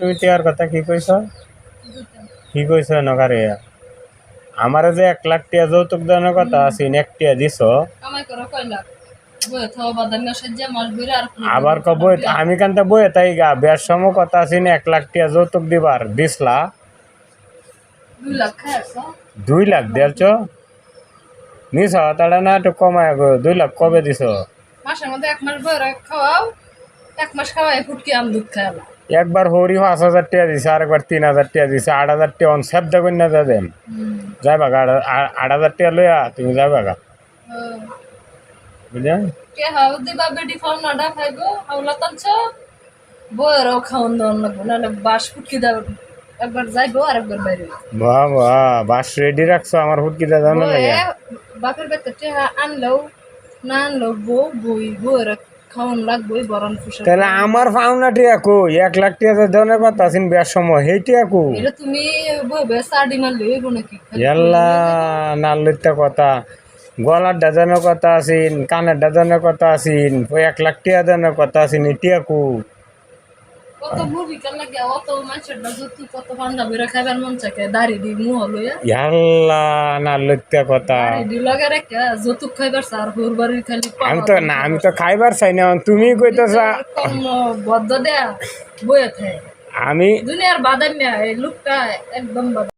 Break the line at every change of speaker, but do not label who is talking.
তুমি টিয়ার কথা কি কইছ? কি কইছ নকারে? আমারে যে 1 লাখ টিয়া যৌতুক দেওয়ার কথা আছে, 1 টিয়া দিছ? আবার কব আমি কান্তা বইয়ে তাই গা বিয়ার সময় কথা আছে 1 লাখ টিয়া যৌতুক দিবার দিসলা? 2 লাখ দেড়ছ নিছ তাড়া না একটু কমায় গো। 2 লাখ কবে দিছ?
মাসের মধ্যে 1 মাস বইরা খাওয়াও, 1 মাস খাওয়াই ফুটকি আম দুধ খায় না।
একবার হরি 5,000 টাকা দিছে, আরেকবার 3,000 টাকা দিছে, 8,000 টাকা অন সেব দেখুন না দেন যাইবা গা। 8,000 টাকা লইয়া তুমি যাইবা গা বুঝলেন?
কে হাউ দিবা বেডি খাও নাডা খাইবো হাউলা তানছ বইরাও খাওন দাওন লাগবো নাহলে বাস ফুটকি দাও একবার যাইবো আর একবার বাইরে।
বাহ বাহ, বাস রেডি রাখছো আমার ফুটকি দাদা না লাগে।
বাপের বেতে টেহা আনলেও না আনলেও বউ বই বইরা খাওন লাগবোই বরণ ফুসা।
তাহলে আমার পাওনা টিয়া কই? 1 লাখ টাকা দেওয়ার কথা আছেন বিয়ার সময়, সেই টিয়া কই?
এটা তুমি বইবে সাড়ি মারলে হইব নাকি?
ইয়াল্লা নাল্লিতা কথা, গলার ডাজানোর কথা আছেন, কানের ডাজানোর কথা আছেন, 1 লাখ টাকা দেওয়ার কথা আছেন, টিয়া কই?
কত ভূমিকা লাগে অত মানুষের যতু কত পান্ডা বেরা খাইবার মন চাকে দাড়ি দি মুহ লইয়া
ইয়াল্লা নাল্লিতা কথা।
দাড়ি দি লগে রেখে যতুক খাইবার সার হুরবাড়ির খালি
আমি তো না, আমি তো খাইবার চাই না, তুমি কইতেছা
কর্ম বদ্ধ দেয়া বইয়ে থাকে।
আমি
দুনিয়ার বাদাম এই লোকটা একদম